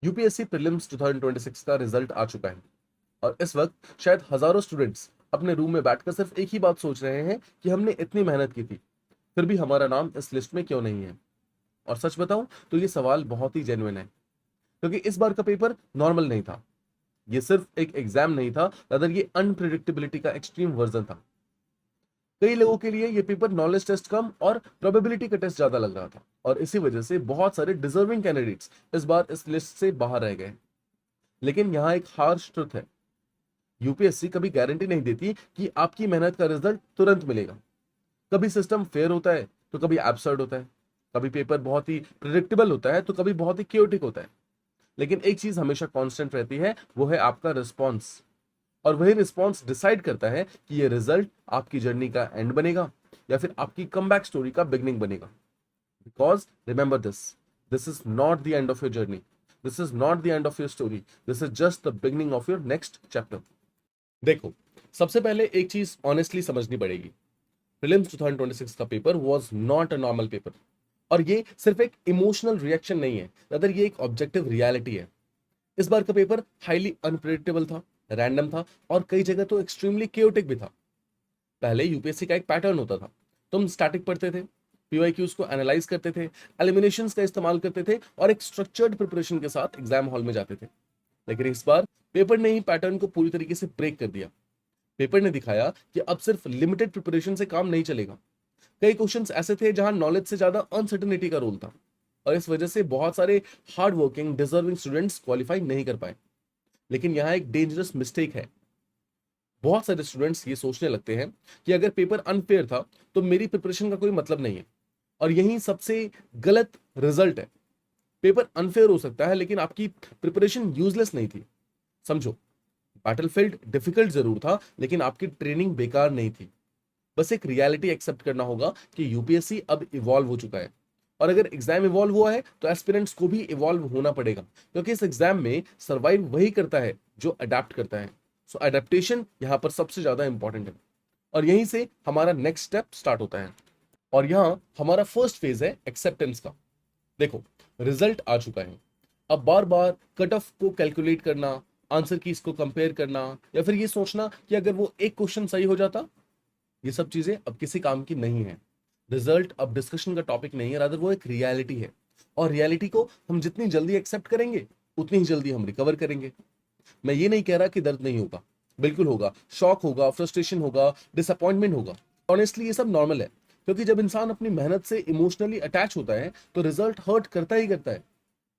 UPSC prelims 2026 का result आ चुका है और इस वक्त शायद हजारों स्टूडेंट्स अपने रूम में बैठकर सिर्फ एक ही बात सोच रहे हैं कि हमने इतनी मेहनत की थी, फिर भी हमारा नाम इस लिस्ट में क्यों नहीं है। और सच बताऊं तो ये सवाल बहुत ही जेन्युइन है, क्योंकि इस बार का पेपर नॉर्मल नहीं था। ये सिर्फ एक एग्जाम नहीं था, रादर ये अनप्रिडिक्टेबिलिटी का एक्सट्रीम वर्जन था। कई लोगों के लिए ये पेपर नॉलेज टेस्ट कम और प्रोबेबिलिटी का टेस्ट ज्यादा लग रहा था, और इसी वजह से बहुत सारे डिजर्विंग कैंडिडेट्स इस बार इस लिस्ट से बाहर रह गए। लेकिन यहाँ एक हार्श ट्रुथ है, यूपीएससी कभी गारंटी नहीं देती कि आपकी मेहनत का रिजल्ट तुरंत मिलेगा। कभी सिस्टम फेयर होता है तो कभी एब्सर्ड होता है, कभी पेपर बहुत ही प्रिडिक्टेबल होता है तो कभी बहुत ही क्योटिक होता है। लेकिन एक चीज हमेशा कांस्टेंट रहती है, वो है आपका रिस्पॉन्स। और वही रिस्पॉन्स डिसाइड करता है कि ये रिजल्ट आपकी जर्नी का एंड बनेगा या फिर आपकी कमबैक स्टोरी का बिगनिंग बनेगा। Because remember this is not the end of your journey, this is not the end of your story, this is just the beginning of your next chapter. देखो, सबसे पहले एक चीज ऑनेस्टली समझनी पड़ेगी। Prelims 2026 का paper was not a normal paper, और ये सिर्फ एक इमोशनल रिएक्शन नहीं है, रादर ये एक ऑब्जेक्टिव रियलिटी है। इस बार का पेपर हाईली अनप्रेडिक्टेबल था, रैंडम था और कई जगह तो एक्सट्रीमली केओटिक भी था। पहले यूपीएससी का एक पैटर्न होता था, तुम स्टैटिक पढ़ते थे, पीवाईक्यूज को एनालाइज करते थे, एलिमिनेशंस का इस्तेमाल करते थे और एक स्ट्रक्चर्ड प्रिपरेशन के साथ एग्जाम हॉल में जाते थे। लेकिन इस बार पेपर ने ही पैटर्न को पूरी तरीके से ब्रेक कर दिया। पेपर ने दिखाया कि अब सिर्फ लिमिटेड प्रिपरेशन से काम नहीं चलेगा। कई क्वेश्चंस ऐसे थे जहां नॉलेज से ज्यादा अनसर्टेनिटी का रोल था, और इस वजह से बहुत सारे hard working deserving students qualify नहीं कर पाए। लेकिन यहाँ एक डेंजरस मिस्टेक है। बहुत सारे स्टूडेंट्स ये सोचने लगते हैं कि अगर पेपर अनफेयर था तो मेरी प्रिपरेशन का कोई मतलब नहीं है, और यही सबसे गलत रिजल्ट है। पेपर अनफेयर हो सकता है लेकिन आपकी प्रिपरेशन यूजलेस नहीं थी। समझो, बैटलफील्ड डिफिकल्ट जरूर था लेकिन आपकी ट्रेनिंग बेकार नहीं थी। बस एक रियलिटी एक्सेप्ट करना होगा कि यूपीएससी अब इवॉल्व हो चुका है, और अगर एग्जाम इवॉल्व हुआ है तो एस्पिरेंट्स को भी इवॉल्व होना पड़ेगा, क्योंकि इस एग्जाम में सर्वाइव वही करता है जो अडेप्ट करता है। सो अडेप्टेशन यहाँ पर सबसे ज्यादा इंपॉर्टेंट है, और यहीं से हमारा नेक्स्ट स्टेप स्टार्ट होता है। और यहाँ हमारा फर्स्ट फेज है एक्सेप्टेंस का। देखो, रिजल्ट आ चुका है, अब बार बार कट ऑफ को कैलकुलेट करना, आंसर कीज को कंपेयर करना, या फिर ये सोचना कि अगर वो एक क्वेश्चन सही हो जाता, ये सब चीजें अब किसी काम की नहीं है। रिजल्ट अब डिस्कशन का टॉपिक नहीं है, रादर वो एक रियलिटी है, और रियलिटी को हम जितनी जल्दी एक्सेप्ट करेंगे उतनी ही जल्दी हम रिकवर करेंगे। मैं ये नहीं कह रहा कि दर्द नहीं होगा, बिल्कुल होगा, शॉक होगा, फ्रस्ट्रेशन होगा, डिसअपॉइंटमेंट होगा। ऑनेस्टली ये सब नॉर्मल है, क्योंकि जब इंसान अपनी मेहनत से इमोशनली अटैच होता है तो रिजल्ट हर्ट करता ही करता है।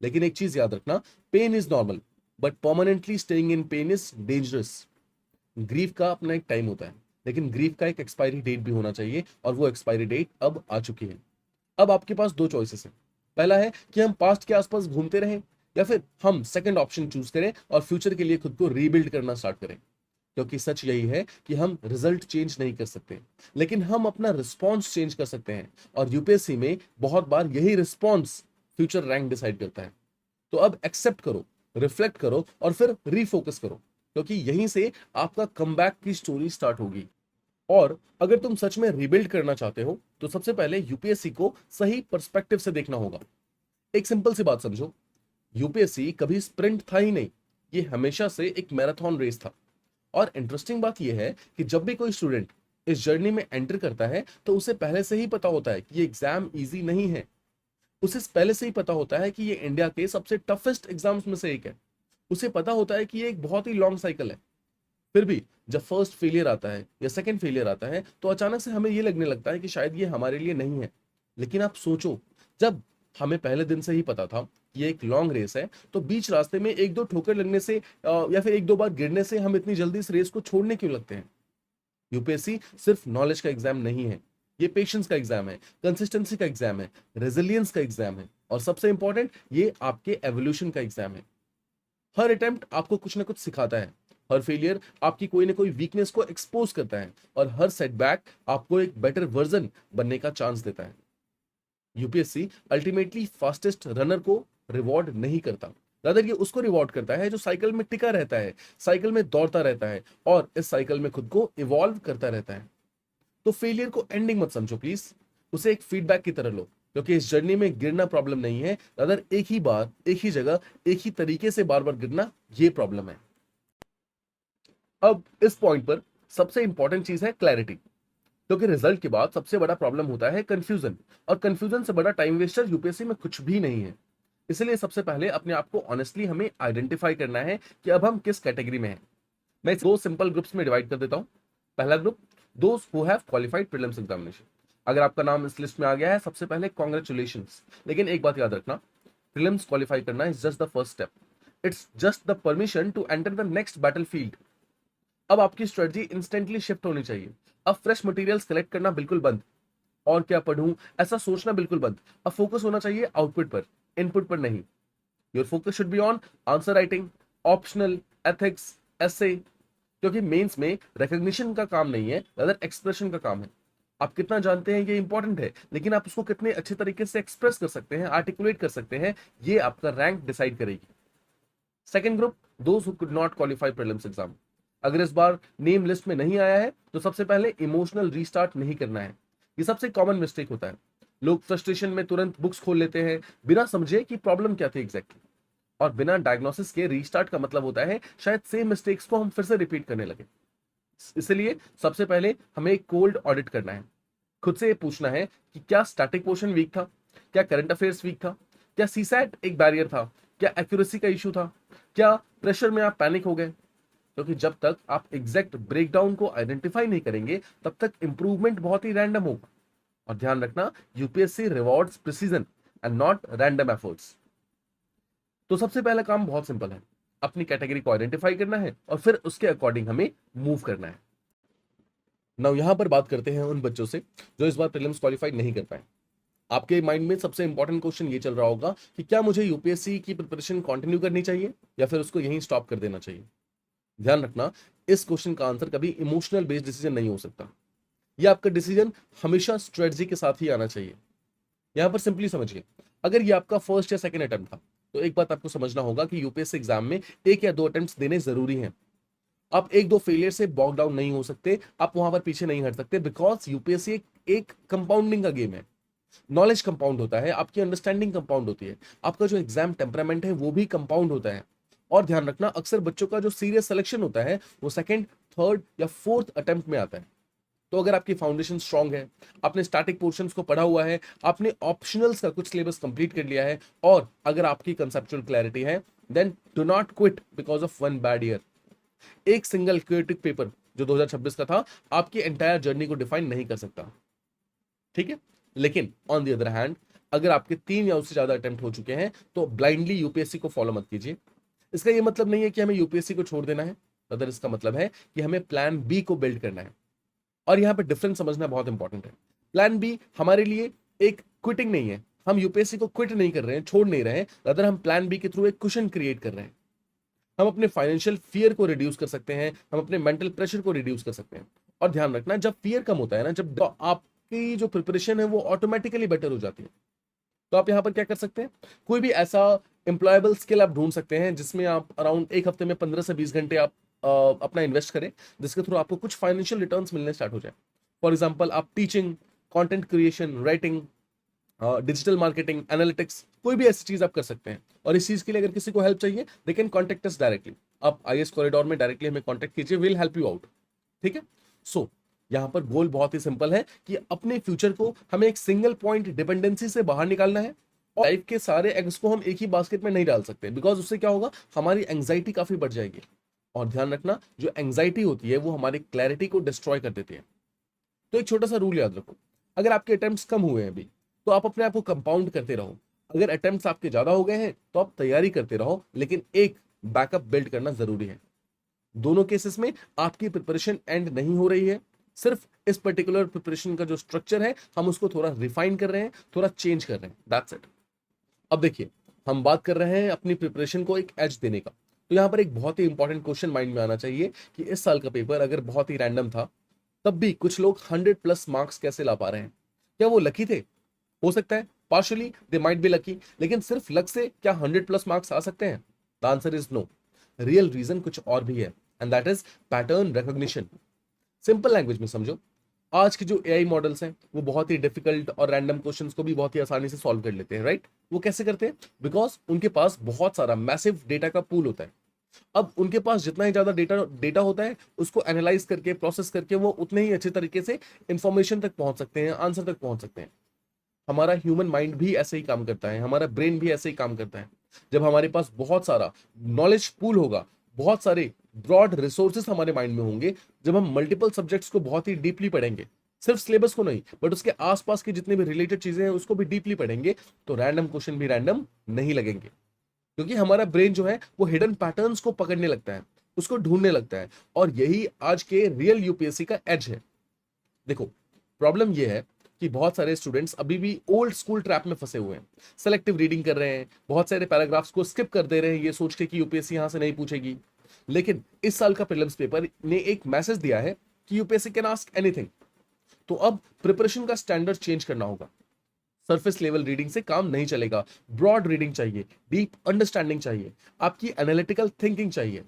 लेकिन एक चीज याद रखना, pain is normal but permanently staying in pain is dangerous. Grief का अपना एक टाइम होता है, लेकिन ग्रीफ का एक एक्सपायरी डेट भी होना चाहिए, और वो एक्सपायरी डेट अब आ चुकी है। अब आपके पास दो चॉइसेस हैं। पहला है कि हम पास्ट के आसपास घूमते रहें, या फिर हम सेकंड ऑप्शन चूज करें और फ्यूचर के लिए खुद को रीबिल्ड करना स्टार्ट करें। क्योंकि सच यही है कि हम रिजल्ट चेंज नहीं कर सकते, लेकिन हम अपना रिस्पॉन्स चेंज कर सकते हैं, और यूपीएससी में बहुत बार यही रिस्पॉन्स फ्यूचर रैंक डिसाइड करता है। तो अब एक्सेप्ट करो, रिफ्लेक्ट करो और फिर रीफोकस करो, क्योंकि यहीं से आपका कमबैक की स्टोरी स्टार्ट होगी। और अगर तुम सच में रिबिल्ड करना चाहते हो तो सबसे पहले यूपीएससी को सही पर्सपेक्टिव से देखना होगा। एक सिंपल सी बात समझो, यूपीएससी कभी स्प्रिंट था ही नहीं, ये हमेशा से एक मैराथन रेस था। और इंटरेस्टिंग बात यह है कि जब भी कोई स्टूडेंट इस जर्नी में एंटर करता है तो उसे पहले से ही पता होता है कि ये एग्जाम इजी नहीं है। उसे पहले से ही पता होता है कि ये इंडिया के सबसे टफेस्ट एग्जाम्स में से एक है। उसे पता होता है कि ये एक बहुत ही लॉन्ग साइकिल है। फिर भी जब फर्स्ट फेलियर आता है या सेकंड फेलियर आता है तो अचानक से हमें ये लगने लगता है कि शायद ये हमारे लिए नहीं है। लेकिन आप सोचो, जब हमें पहले दिन से ही पता था कि ये एक लॉन्ग रेस है, तो बीच रास्ते में एक दो ठोकर लगने से या फिर एक दो बार गिरने से हम इतनी जल्दी इस रेस को छोड़ने क्यों लगते हैं। यूपीएससी सिर्फ नॉलेज का एग्जाम नहीं है, ये पेशेंस का एग्जाम है, कंसिस्टेंसी का एग्जाम है, रेजिलियंस का एग्जाम है, और सबसे इंपॉर्टेंट, ये आपके एवोल्यूशन का एग्जाम है। हर अटेम्प्ट आपको कुछ ना कुछ सिखाता है, हर फेलियर आपकी कोई ना कोई वीकनेस को एक्सपोज करता है, और हर सेटबैक आपको एक बेटर वर्जन बनने का चांस देता है। यूपीएससी अल्टीमेटली फास्टेस्ट रनर को रिवॉर्ड नहीं करता, रादर ये उसको रिवॉर्ड करता है जो साइकिल में टिका रहता है, साइकिल में दौड़ता रहता है, और इस साइकिल में खुद को इवॉल्व करता रहता है। तो फेलियर को एंडिंग मत समझो प्लीज, उसे एक फीडबैक की तरह लो। क्योंकि इस जर्नी में गिरना प्रॉब्लम नहीं है, अगर एक ही बार, एक ही जगह, एक ही तरीके से बार बार गिरना, ये प्रॉब्लम है। अब इस पॉइंट पर सबसे इंपॉर्टेंट चीज है क्लैरिटी, क्योंकि रिजल्ट के बाद सबसे बड़ा प्रॉब्लम होता है कंफ्यूजन, और कंफ्यूजन से बड़ा टाइम वेस्टर यूपीएससी में कुछ भी नहीं है। इसलिए सबसे पहले अपने आप को ऑनेस्टली हमें आइडेंटिफाई करना है कि अब हम किस कैटेगरी में हैं। मैं इसे दो सिंपल ग्रुप्स में डिवाइड कर देता हूं। पहला group, those who have qualified prelims examination. अगर आपका नाम इस लिस्ट में आ गया है, सबसे पहले कॉन्ग्रेचुलेशंस, लेकिन एक बात याद रखना, प्रीलिम्स क्वालिफाई करना is just the first step, it's just the permission to enter the next battlefield. अब आपकी स्ट्रेटजी इंस्टेंटली शिफ्ट होनी चाहिए। अब फ्रेश मटेरियल्स कलेक्ट करना बिल्कुल बंद, और क्या पढ़ूं ऐसा सोचना बिल्कुल बंद। अब फोकस होना चाहिए आउटपुट पर, इनपुट पर नहीं। Your focus should be on answer writing, optional, ethics, essay, क्योंकि मेंस में रिकॉग्निशन का काम नहीं है, rather एक्सप्रेशन का काम है। आप कितना जानते हैं ये इंपॉर्टेंट है, लेकिन आप उसको कितने अच्छे तरीके से एक्सप्रेस कर सकते हैं, आर्टिकुलेट कर सकते हैं, ये आपका रैंक डिसाइड करेगी। Second group, those who could not qualify prelims exam. अगर इस बार नेम लिस्ट में नहीं आया है, तो सबसे पहले इमोशनल रीस्टार्ट नहीं करना है। ये सबसे कॉमन मिस्टेक होता है। लोग फ्रस्ट्रेशन में तुरंत बुक्स खोल लेते हैं, बिना समझे कि प्रॉब्लम क्या थी एग्जैक्टली। और बिना डायग्नोसिस के रीस्टार्ट का मतलब होता है शायद सेम मिस्टेक्स को हम फिर से रिपीट करने लगे। इसलिए सबसे पहले हमें एक कोल्ड ऑडिट करना है। खुद से ये पूछना है कि क्या स्टैटिक पोर्शन वीक था, क्या करंट अफेयर्स वीक था, क्या सीसैट एक बैरियर था, क्या एक्यूरेसी का इशू था, क्या प्रेशर में आप पैनिक हो गए। क्योंकि जब तक आप एग्जैक्ट ब्रेकडाउन को आइडेंटिफाई नहीं करेंगे, तब तक इंप्रूवमेंट बहुत ही रैंडम होगा। और ध्यान रखना, UPSC rewards precision and not random efforts. तो सबसे पहला काम बहुत सिंपल है, अपनी कैटेगरी को आइडेंटिफाई करना है और फिर उसके अकॉर्डिंग हमें मूव करना है। नाउ यहां पर बात करते हैं उन बच्चों से जो इस बार प्रीलिम्स क्वालिफाई नहीं कर पाए। आपके माइंड में सबसे इंपॉर्टेंट क्वेश्चन ये चल रहा होगा कि क्या मुझे यूपीएससी की प्रिपरेशन कंटिन्यू करनी चाहिए या फिर उसको यहीं स्टॉप कर देना चाहिए। ध्यान रखना, इस क्वेश्चन का आंसर कभी इमोशनल बेस्ड डिसीजन नहीं हो सकता। ये आपका डिसीजन हमेशा स्ट्रेटजी के साथ ही आना चाहिए। यहां पर सिंपली समझिए, अगर ये आपका फर्स्ट या सेकंड अटेम्प्ट था, तो एक बात आपको समझना होगा कि यूपीएससी एग्जाम में एक या दो अटेम्प्ट्स देने जरूरी हैं। आप एक दो फेलियर से बॉक डाउन नहीं हो सकते, आप वहां पर पीछे नहीं हट सकते, बिकॉज यूपीएससी एक कंपाउंडिंग का गेम है। नॉलेज कंपाउंड होता है, आपकी अंडरस्टैंडिंग कंपाउंड होती है, आपका जो एग्जाम टेम्परामेंट है वो भी कंपाउंड होता है। और ध्यान रखना, अक्सर बच्चों का जो सीरियस सिलेक्शन होता है वो सेकंड, थर्ड या फोर्थ अटेम्प्ट में आता है। तो अगर आपकी फाउंडेशन स्ट्रांग है, आपने स्टैटिक पोर्शंस को पढ़ा हुआ है, आपने ऑप्शनल्स का कुछ सिलेबस कंप्लीट कर लिया है, और अगर आपकी कंसेप्चुअल क्लैरिटी है, then do not quit because of one bad year. एक सिंगल क्रिटिक पेपर जो 2026 का था, आपकी एंटायर जर्नी को डिफाइन नहीं कर सकता। ठीक है, लेकिन ऑन द अदर हैंड, अगर आपके 3 या उससे ज्यादा अटेम्प्ट हो चुके हैं, तो ब्लाइंडली यूपीएससी को फॉलो मत कीजिए। इसका यह मतलब नहीं है कि हमें यूपीएससी को छोड़ देना है, अदर इसका मतलब है कि हमें प्लान बी को बिल्ड करना है। और यहां पे डिफरेंस समझना बहुत इंपॉर्टेंट है। प्लान बी हमारे लिए एक क्विटिंग नहीं है, हम यूपीएससी को क्विट नहीं कर रहे हैं, छोड़ नहीं रहे हैं, अदर हम प्लान बी के थ्रू एक कुशन क्रिएट कर रहे हैं। हम अपने फाइनेंशियल फियर को रिड्यूस कर सकते हैं, हम अपने मेंटल प्रेशर को रिड्यूस कर सकते हैं। और ध्यान रखना, जब फियर कम होता है ना, जब आपकी जो प्रिपरेशन है वो ऑटोमेटिकली बेटर हो जाती है। तो आप यहां पर क्या कर सकते हैं, कोई भी ऐसा एम्प्लॉयबल स्किल आप ढूंढ सकते हैं जिसमें आप अराउंड एक हफ्ते में 15 से 20 घंटे आप अपना इन्वेस्ट करें, जिसके थ्रू आपको कुछ फाइनेंशियल रिटर्न्स मिलने स्टार्ट हो जाए। फॉर एग्जाम्पल, आप teaching, content creation, writing, digital marketing, analytics, कोई भी ऐसी चीज आप कर सकते हैं। और इस चीज के लिए अगर किसी को हेल्प चाहिए, they can contact us directly. आप आईएएस कॉरिडोर में डायरेक्टली हमें कॉन्टेक्ट कीजिए, विल हेल्प यू आउट। ठीक है, सो यहां पर गोल बहुत ही सिंपल है कि अपने फ्यूचर को हमें एक सिंगल पॉइंट डिपेंडेंसी से बाहर निकालना है। और लाइफ के सारे एग्स को हम एक ही बास्केट में नहीं डाल सकते, बिकॉज उससे क्या होगा, हमारी एंग्जाइटी काफी बढ़ जाएगी। और ध्यान रखना, जो एंग्जाइटी होती है वो हमारी क्लैरिटी को डिस्ट्रॉय कर देती है। तो एक छोटा सा रूल याद रखो, अगर आपके अटेम्प्ट्स कम हुए हैं अभी, तो आप अपने आप को कंपाउंड करते रहो। अगर अटेम्प्ट्स आपके ज्यादा हो गए हैं, तो आप तैयारी करते रहो, लेकिन एक बैकअप बिल्ड करना जरूरी है। दोनों केसेस में आपकी प्रिपरेशन एंड नहीं हो रही है, सिर्फ इस पर्टिकुलर प्रिपरेशन का जो स्ट्रक्चर है, हम उसको थोड़ा रिफाइन कर रहे हैं, थोड़ा चेंज कर रहे हैं, दैट्स इट। अब देखिए, हम बात कर रहे हैं अपनी प्रिपरेशन को एक एज देने का। तो यहां पर एक बहुत ही इंपॉर्टेंट क्वेश्चन माइंड में आना चाहिए कि इस साल का पेपर अगर बहुत ही रैंडम था, तब भी कुछ लोग 100+ मार्क्स कैसे ला पा रहे हैं। क्या वो लकी थे? हो सकता है partially they might be lucky, लेकिन सिर्फ लक से क्या 100+ मार्क्स आ सकते हैं? The answer is no. Real reason कुछ और भी है, and that is pattern recognition. Simple language में समझो, आज के जो एआई मॉडल्स हैं वो बहुत ही डिफिकल्ट और रैंडम क्वेश्चंस को भी बहुत ही आसानी से सॉल्व कर लेते हैं, राइट? वो कैसे करते हैं? बिकॉज उनके पास बहुत सारा मैसिव डेटा का पूल होता है। अब उनके पास जितना ही ज्यादा डेटा डेटा होता है, उसको एनालाइज करके प्रोसेस करके वो उतने ही अच्छे तरीके से इंफॉर्मेशन तक पहुंच सकते हैं, आंसर तक पहुंच सकते हैं। हमारा ह्यूमन माइंड भी ऐसे ही काम करता है, हमारा ब्रेन भी ऐसे ही काम करता है। जब हमारे पास बहुत सारा नॉलेज पूल होगा, बहुत सारे ब्रॉड रिसोर्सेस हमारे माइंड में होंगे, जब हम मल्टीपल सब्जेक्ट्स को बहुत ही डीपली पढ़ेंगे, सिर्फ सिलेबस को नहीं बट उसके आसपास की जितने भी रिलेटेड चीजें हैं उसको भी डीपली पढ़ेंगे, तो रैंडम क्वेश्चन भी रैंडम नहीं लगेंगे। क्योंकि हमारा ब्रेन जो है वो हिडन पैटर्न्स को पकड़ने लगता है, उसको ढूंढने लगता है। और यही आज के रियल यूपीएससी का एज है। देखो, प्रॉब्लम ये है कि बहुत सारे स्टूडेंट्स अभी भी ओल्ड स्कूल ट्रैप में फंसे हुए हैं। सेलेक्टिव रीडिंग कर रहे हैं, बहुत सारे पैराग्राफ्स को स्किप कर दे रहे हैं ये सोच के कि यूपीएससी यहां से नहीं पूछेगी। लेकिन इस साल का प्रीलिम्स पेपर ने एक मैसेज दिया है कि यूपीएससी कैन आस्क एनीथिंग। तो अब प्रिपरेशन का स्टैंडर्ड चेंज करना होगा। सरफेस लेवल रीडिंग से काम नहीं चलेगा, ब्रॉड रीडिंग चाहिए, डीप अंडरस्टैंडिंग चाहिए, आपकी एनालिटिकल थिंकिंग चाहिए।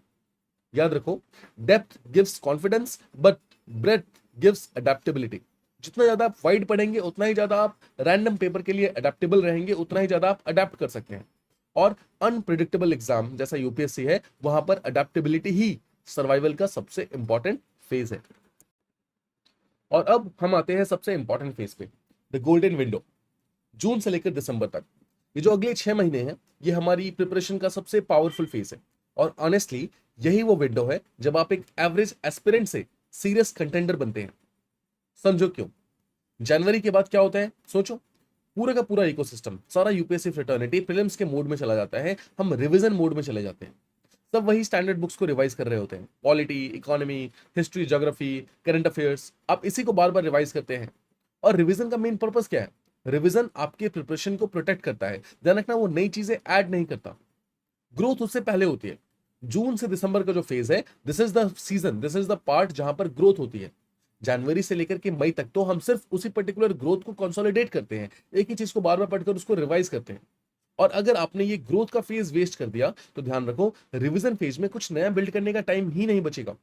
याद रखो, depth gives confidence but breadth gives adaptability. जितना ज्यादा आप वाइड पढ़ेंगे उतना ही ज्यादा आप रैंडम पेपर के लिए अडेप्टेबल रहेंगे, उतना ही ज्यादा आप अडेप्ट कर सकते हैं। और अनप्रिडिक्टेबल एग्जाम जैसा यूपीएससी है, वहां पर अडेप्टेबिलिटी ही सर्वाइवल का सबसे इंपॉर्टेंट फेज है। और अब हम आते हैं सबसे इंपॉर्टेंट फेज पे, द गोल्डन विंडो। जून से लेकर दिसंबर तक ये जो अगले 6 महीने हैं, ये हमारी प्रिपरेशन का सबसे पावरफुल फेज है। और ऑनेस्टली यही वो विंडो है जब आप एक एवरेज एस्पिरेंट से सीरियस कंटेंडर बनते हैं। समझो क्यों। जनवरी के बाद क्या होता है सोचो, पूरा का पूरा इकोसिस्टम, सारा यूपीएससी फ्रेटर्निटी प्रीलिम्स के मोड में चला जाता है, हम रिवीजन मोड में चले जाते हैं। सब वही स्टैंडर्ड बुक्स को रिवाइज कर रहे होते हैं, polity, economy, history, geography, current affairs, आप इसी को बार बार रिवाइज करते हैं। और रिवीजन का मेन पर्पस क्या है? रिवीजन आपके प्रिपरेशन को प्रोटेक्ट करता है, ध्यान रखना, वो नई चीजें ऐड नहीं करता। ग्रोथ उससे पहले होती है। जून से दिसंबर का जो फेज है, this is the season, this is the part जहां पर ग्रोथ होती है। जनवरी से लेकर के मई तक तो हम सिर्फ उसी पर्टिकुलर ग्रोथ को कंसोलिडेट करते हैं, एक ही चीज को बार बार पढ़कर उसको रिवाइज करते हैं। और अगर आपने ये ग्रोथ का फेज वेस्ट कर दिया तो ध्यान रखो, रिवीजन फेज में कुछ नया बिल्ड करने का टाइम ही नहीं बचेगा।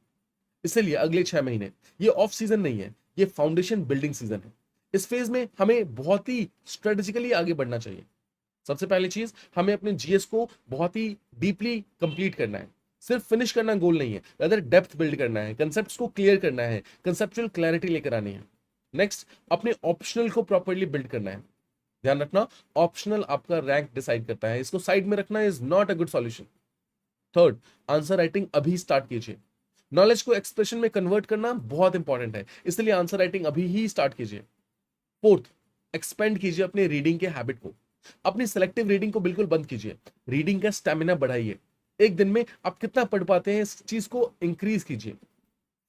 इसलिए अगले 6 महीने ये ऑफ सीजन नहीं है, ये फाउंडेशन बिल्डिंग सीजन है। इस फेज में हमें बहुत ही स्ट्रेटेजिकली आगे बढ़ना चाहिए। सबसे पहली चीज, हमें अपने जीएस को बहुत ही डीपली कंप्लीट करना है। सिर्फ फिनिश करना गोल नहीं है, अदर डेप्थ बिल्ड करना है, कंसेप्ट्स को क्लियर करना है, कंसेप्चुअल क्लैरिटी लेकर आनी है। नेक्स्ट, अपने ऑप्शनल को प्रॉपर्ली बिल्ड करना है। ध्यान रखना, ऑप्शनल आपका रैंक डिसाइड करता है, इसको साइड में रखना is not a good solution. Third, answer writing अभी स्टार्ट कीजिए। नॉलेज को एक्सप्रेशन में कन्वर्ट करना बहुत इंपॉर्टेंट है, इसलिए आंसर राइटिंग अभी ही स्टार्ट कीजिए। फोर्थ, एक्सपेंड कीजिए अपने रीडिंग के हैबिट को। अपनी सेलेक्टिव रीडिंग को बिल्कुल बंद कीजिए, रीडिंग का स्टेमिना बढ़ाइए। एक दिन में आप कितना पढ़ पाते हैं इस चीज को इंक्रीज कीजिए।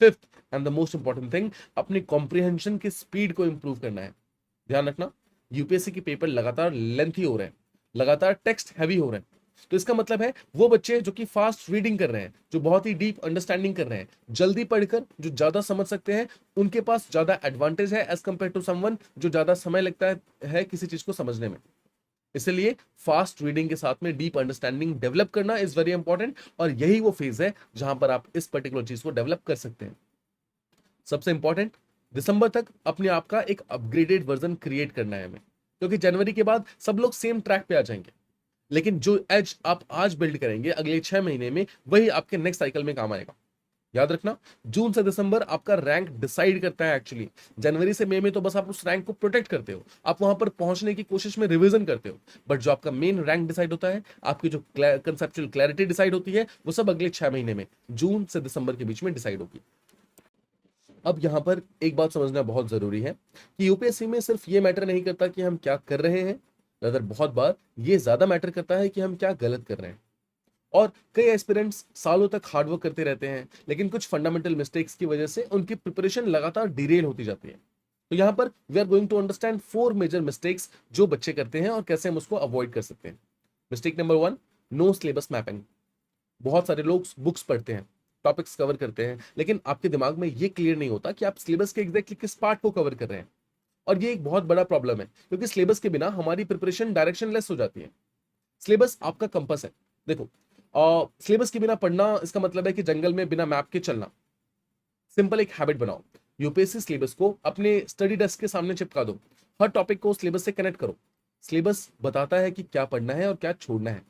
Fifth and the most important thing, अपनी कॉम्प्रिहेंशन की स्पीड को इंप्रूव करना है। ध्यान रखना, यूपीएससी के पेपर लगातार लेंथी हो रहे हैं, लगातार टेक्स्ट हैवी हो रहे हैं। तो इसका मतलब है वो बच्चे जो कि फास्ट रीडिंग कर रहे हैं, जो बहुत ही डीप अंडरस्टैंडिंग कर रहे हैं, जल्दी पढ़कर जो ज्यादा समझ सकते हैं, उनके पास ज्यादा एडवांटेज है एज कंपेयर टू समवन जो ज्यादा समय लगता है किसी चीज को समझने में। इसलिए फास्ट रीडिंग के साथ में डीप अंडरस्टैंडिंग डेवलप करना इज वेरी इंपॉर्टेंट, और यही वो फेज है जहां पर आप इस पर्टिकुलर चीज को डेवलप कर सकते हैं। सबसे इंपॉर्टेंट, दिसंबर तक अपने आप का एक अपग्रेडेड वर्जन क्रिएट करना है हमें, क्योंकि जनवरी के बाद सब लोग सेम ट्रैक पे आ जाएंगे। लेकिन जो एज आप आज बिल्ड करेंगे अगले 6 महीने में, वही आपके नेक्स्ट साइकिल में काम आएगा। याद रखना, जून से दिसंबर आपका रैंक डिसाइड करता है एक्चुअली। जनवरी से मई में तो बस आप उस रैंक को प्रोटेक्ट करते हो, आप वहां पर पहुंचने की कोशिश में रिवीजन करते हो। बट जो आपका मेन रैंक डिसाइड होता है, आपकी जो कंसेप्चुअल क्लैरिटी डिसाइड होती है, वो सब अगले 6 महीने में जून से दिसंबर के बीच में डिसाइड होगी। अब यहां पर एक बात समझना बहुत जरूरी है कि यूपीएससी में सिर्फ ये मैटर नहीं करता कि हम क्या कर रहे हैं, अगर बहुत बार ये ज्यादा मैटर करता है कि हम क्या गलत कर रहे हैं। और कई एस्पिरेंट्स सालों तक हार्डवर्क करते रहते हैं, लेकिन कुछ फंडामेंटल मिस्टेक्स की वजह से उनकी प्रिपरेशन लगातार डिरेल होती जाती है। तो यहां पर we are going to understand 4 major mistakes जो बच्चे करते हैं और कैसे हम उसको अवॉइड कर सकते हैं। Mistake number 1, no syllabus mapping. बहुत सारे लोग बुक्स पढ़ते हैं, टॉपिक्स कवर करते हैं, लेकिन आपके दिमाग में ये क्लियर नहीं होता कि आप सिलेबस के एग्जैक्टली किस पार्ट को कवर कर रहे हैं। और ये एक बहुत बड़ा प्रॉब्लम है, क्योंकि सिलेबस के बिना हमारी प्रिपरेशन डायरेक्शनलेस हो जाती है। सिलेबस आपका कंपास है। देखो, सिलेबस के बिना पढ़ना इसका मतलब है कि जंगल में बिना मैप के चलना। सिंपल एक हैबिट बनाओ, यूपीएससी सिलेबस को अपने स्टडी डेस्क के सामने चिपका दो, हर टॉपिक को सिलेबस से कनेक्ट करो। सिलेबस बताता है कि क्या पढ़ना है और क्या छोड़ना है।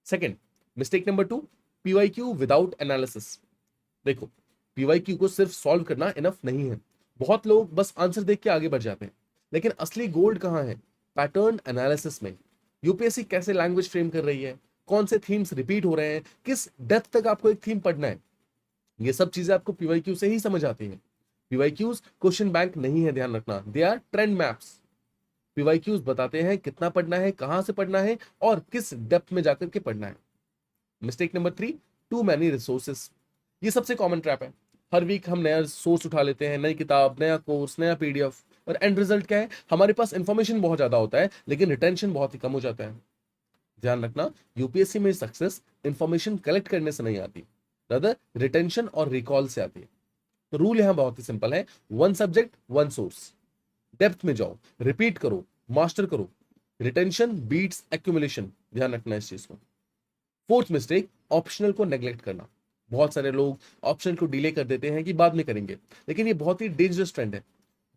Second, mistake number 2, PYQ without analysis. देखो, पीवाईक्यू को सिर्फ सॉल्व करना इनफ नहीं है। बहुत लोग बस आंसर देख के आगे बढ़ जाते हैं, लेकिन असली गोल्ड कहां है? पैटर्न एनालिसिस में। यूपीएससी कैसे लैंग्वेज फ्रेम कर रही है, कौन से थीम्स रिपीट हो रहे हैं, किस डेप्थ तक आपको एक थीम पढ़ना है, ये सब चीजें आपको पीवाईक्यू से ही समझ आती हैं। पीवाईक्यूज क्वेश्चन बैंक नहीं है, ध्यान रखना, they are trend maps. PYQs बताते हैं कितना पढ़ना है, कहां से पढ़ना है और किस डेप्थ में जाकर के पढ़ना है। Mistake number 3, too many resources. ये सबसे कॉमन ट्रैप है। हर वीक हम नया सोर्स उठा लेते हैं, नई किताब, नया कोर्स, नया पीडीएफ, और एंड रिजल्ट क्या है? हमारे पास इंफॉर्मेशन बहुत ज्यादा होता है लेकिन रिटेंशन बहुत ही कम हो जाता है। ध्यान रखना, यूपीएससी में सक्सेस इंफॉर्मेशन कलेक्ट करने से नहीं आती, रादर रिटेंशन और रिकॉल से आती है। तो रूल यहां बहुत ही सिंपल है, one subject one source. Depth में जाओ, रिपीट करो, मास्टर करो। रिटेंशन बीट्स एक्यूमुलेशन, ध्यान रखना इस चीज को। फोर्थ मिस्टेक, ऑप्शनल को नेग्लेक्ट करना। बहुत सारे लोग ऑप्शनल को डिले कर देते हैं कि बाद में करेंगे, लेकिन ये बहुत ही डेंजरस ट्रेंड है।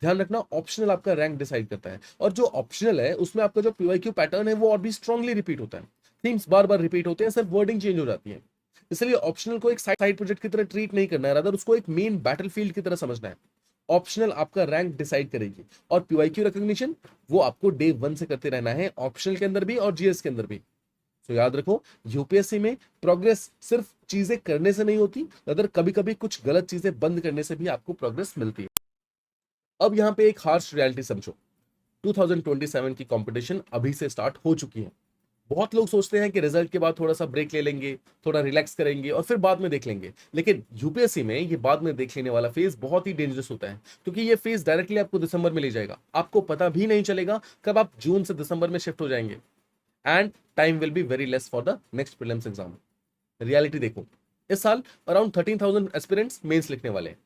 ध्यान रखना, ऑप्शनल आपका रैंक डिसाइड करता है, और जो ऑप्शनल है उसमें आपका जो पीवाईक्यू पैटर्न है वो और भी स्ट्रांगली रिपीट होता है। थीम्स बार बार रिपीट होते हैं, सिर्फ वर्डिंग चेंज हो जाती है। इसलिए ऑप्शनल को एक साइड प्रोजेक्ट की तरह ट्रीट नहीं करना है, रादर उसको एक मेन बैटलफील्ड की तरह समझना है। ऑप्शनल आपका रैंक डिसाइड करेगी, और पीवाईक्यू रिकॉग्निशन वो आपको डे 1 से करते रहना है, ऑप्शनल के अंदर भी और जीएस के अंदर भी। तो याद रखो, यूपीएससी में प्रोग्रेस सिर्फ चीजें करने से नहीं होती, अगर कभी कभी कुछ गलत चीजें बंद करने से भी आपको प्रोग्रेस मिलती है। अब यहां पे एक हार्श रियलिटी समझो, 2027 की कंपटीशन अभी से स्टार्ट हो चुकी है। बहुत लोग सोचते हैं कि रिजल्ट के बाद थोड़ा सा ब्रेक ले लेंगे, थोड़ा रिलैक्स करेंगे और फिर बाद में देख लेंगे, लेकिन यूपीएससी में ये बाद में देख लेने वाला फेज बहुत ही डेंजरस होता है, क्योंकि ये फेज डायरेक्टली आपको दिसंबर में ले जाएगा। आपको पता भी नहीं चलेगा कब आप जून से दिसंबर में शिफ्ट हो जाएंगे, and time will be very less for the next prelims exam. Reality देखो, इस साल अराउंड 13,000 एस्पिरेंट्स मेंस लिखने वाले हैं।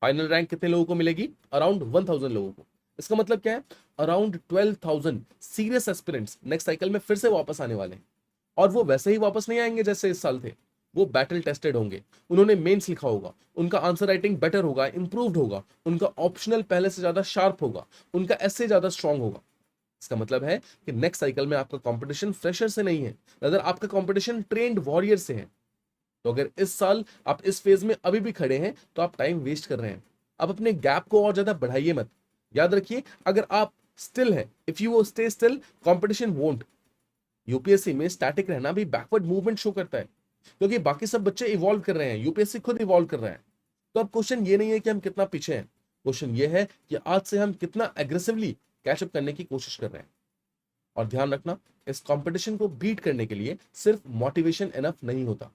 फाइनल रैंक कितने लोगों को मिलेगी? अराउंड 1,000 लोगों को। इसका मतलब क्या है? Around 12,000 serious aspirants next cycle में फिर से वापस आने वाले हैं, और वो वैसे ही वापस नहीं आएंगे जैसे इस साल थे। वो बैटल टेस्टेड होंगे, उन्होंने मेंस लिखा होगा, उनका आंसर राइटिंग बेटर होगा, इंप्रूव्ड होगा, उनका ऑप्शनल पहले से ज्यादा शार्प होगा, उनका एसे ज्यादा स्ट्रांग होगा। इसका मतलब है कि नेक्स्ट साइकिल में आपका कंपटीशन फ्रेशर से नहीं है, अगर आपका कंपटीशन ट्रेंड वॉरियर से है। तो अगर इस साल आप इस फेज में अभी भी खड़े हैं तो आप टाइम वेस्ट कर रहे हैं। आप अपने गैप को और ज्यादा बढ़ाइए मत। याद रखिए, अगर आप स्टिल हैं, if you stay still, competition won't. UPSC में स्टैटिक रहना भी बैकवर्ड मूवमेंट शो करता है, क्योंकि बाकी सब बच्चे इवॉल्व कर रहे हैं, यूपीएससी खुद इवॉल्व कर रहा है। तो अब क्वेश्चन ये नहीं है कि हम कितना पीछे हैं, क्वेश्चन ये है कि आज से हम कितना एग्रेसिवली कैचअप करने की कोशिश कर रहे हैं। और ध्यान रखना, इस कंपटीशन को बीट करने के लिए सिर्फ मोटिवेशन इनफ नहीं होता।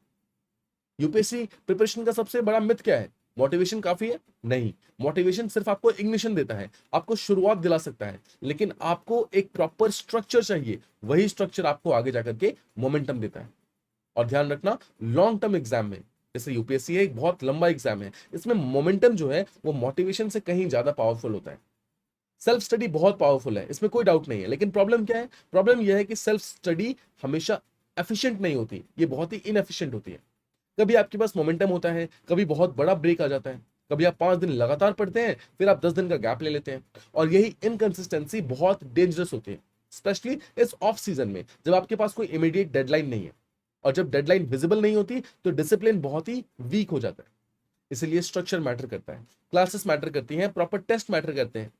यूपीएससी प्रिपरेशन का सबसे बड़ा मिथ क्या है? मोटिवेशन काफी है? नहीं, मोटिवेशन सिर्फ आपको इग्निशन देता है, आपको शुरुआत दिला सकता है, लेकिन आपको एक प्रॉपर स्ट्रक्चर चाहिए। वही स्ट्रक्चर आपको आगे जाकर के मोमेंटम देता है। और ध्यान रखना, लॉन्ग टर्म एग्जाम में, जैसे यूपीएससी है, एक बहुत लंबा एग्जाम है, इसमें मोमेंटम जो है वो मोटिवेशन से कहीं ज्यादा पावरफुल होता है। सेल्फ स्टडी बहुत पावरफुल है, इसमें कोई डाउट नहीं है, लेकिन प्रॉब्लम क्या है? प्रॉब्लम यह है कि सेल्फ स्टडी हमेशा एफिशिएंट नहीं होती, ये बहुत ही इनएफिशिएंट होती है। कभी आपके पास मोमेंटम होता है, कभी बहुत बड़ा ब्रेक आ जाता है, कभी आप 5 दिन लगातार पढ़ते हैं, फिर आप 10 दिन का गैप ले लेते हैं, और यही इनकंसिस्टेंसी बहुत डेंजरस होती है, स्पेशली इस ऑफ सीजन में, जब आपके पास कोई इमीडिएट डेडलाइन नहीं है। और जब डेडलाइन विजिबल नहीं होती तो डिसिप्लिन बहुत ही वीक हो जाता है। इसलिए स्ट्रक्चर मैटर करता है, क्लासेस मैटर करती हैं, प्रॉपर टेस्ट मैटर करते हैं,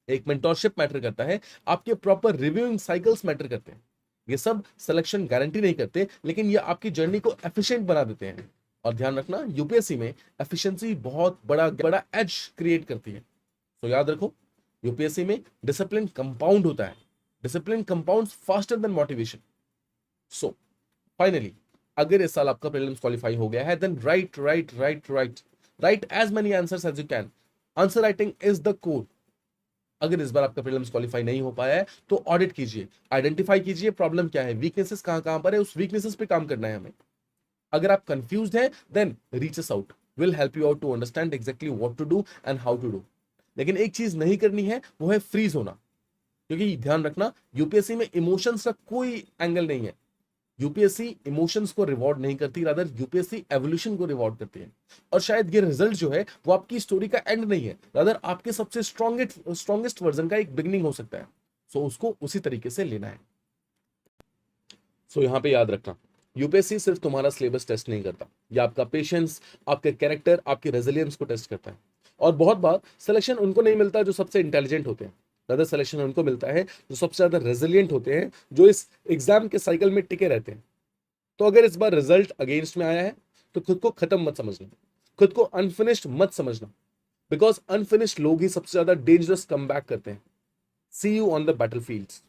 एक मेंटोरशिप मैटर करता है, आपके प्रॉपर रिव्यूइंग साइकिल्स मैटर करते हैं। ये सब सिलेक्शन गारंटी नहीं करते, लेकिन ये आपकी जर्नी को एफिशिएंट बना देते हैं। और ध्यान रखना, यूपीएससी में एफिशिएंसी बहुत बड़ा बड़ा एज क्रिएट करती है। तो याद रखो, यूपीएससी में डिसिप्लिन कंपाउंड होता है, discipline compounds faster than motivation. So finally, अगर इस साल आपका प्रीलिम्स क्वालिफाई हो गया है, then write as many answers as you can. Answer writing is the core. अगर इस बार आपका प्रीलिम्स क्वालिफाई नहीं हो पाया है तो ऑडिट कीजिए, आइडेंटिफाई कीजिए प्रॉब्लम क्या है, वीकनेसेस कहां कहां पर है, उस वीकनेसेस पे काम करना है हमें। अगर आप कंफ्यूज्ड हैं, then reach us out, will help you out to understand exactly what to do and how to do. लेकिन एक चीज नहीं करनी है, वो है फ्रीज होना, क्योंकि ध्यान रखना, यूपीएससी में इमोशंस का कोई एंगल नहीं है। यूपीएससी इमोशंस को रिवॉर्ड नहीं करती, रादर यूपीएससी एवोल्यूशन को रिवॉर्ड करती है। और शायद ये रिजल्ट जो है वो आपकी स्टोरी का एंड नहीं है, रादर आपके सबसे स्ट्रॉन्गेस्ट वर्जन का एक बिगनिंग हो सकता है। सो उसको उसी तरीके से लेना है। सो यहाँ पे याद रखना, यूपीएससी सिर्फ तुम्हारा सिलेबस टेस्ट नहीं करता, ये आपका पेशेंस, आपके कैरेक्टर, आपकी रेजिलियंस को टेस्ट करता है। और बहुत बार सिलेक्शन उनको नहीं मिलता जो सबसे इंटेलिजेंट होते हैं, ज्यादा सिलेक्शन उनको मिलता है जो सबसे ज्यादा रेजिलियंट होते हैं, जो इस एग्जाम के साइकिल में टिके रहते हैं। तो अगर इस बार रिजल्ट अगेंस्ट में आया है तो खुद को खत्म मत समझना, खुद को अनफिनिश्ड मत समझना, बिकॉज अनफिनिश्ड लोग ही सबसे ज्यादा डेंजरस कम बैक करते हैं। See you on the battle fields.